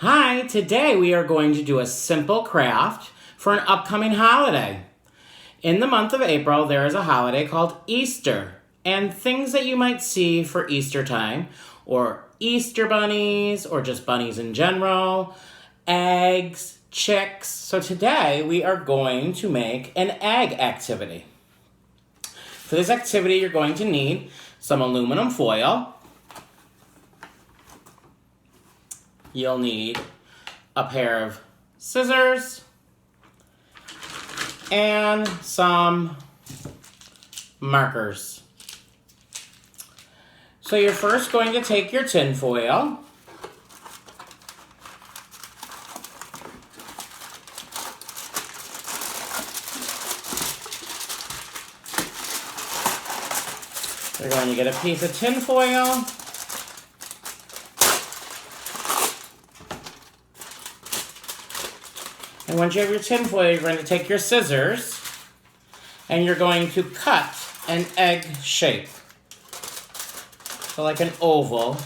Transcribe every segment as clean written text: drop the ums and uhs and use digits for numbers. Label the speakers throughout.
Speaker 1: Hi, today we are going to do a simple craft for an upcoming holiday. In the month of April, there is a holiday called Easter, and things that you might see for Easter time, or Easter bunnies, or just bunnies in general, eggs, chicks. So today we are going to make an egg activity. For this activity, you're going to need some aluminum foil. You'll need a pair of scissors and some markers. So you're first going to take your tin foil you're going to get a piece of tin foil. And once you have your tin foil, you're going to take your scissors and you're going to cut an egg shape. So like an oval.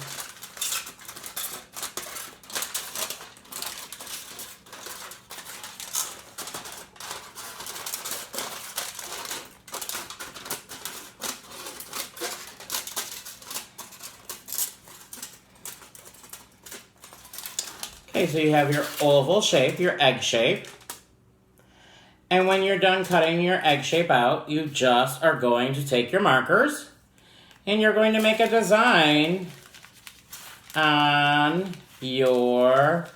Speaker 1: Okay, so you have your oval shape, your egg shape. And when you're done cutting your egg shape out, you just are going to take your markers and you're going to make a design on your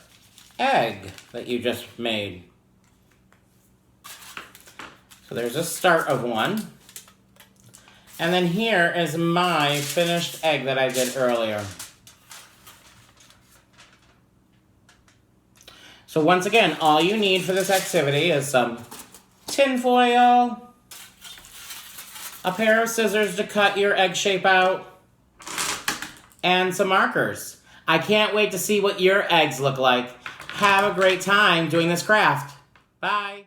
Speaker 1: egg that you just made. So there's a start of one. And then here is my finished egg that I did earlier. So once again, all you need for this activity is some tin foil, a pair of scissors to cut your egg shape out, and some markers. I can't wait to see what your eggs look like. Have a great time doing this craft. Bye.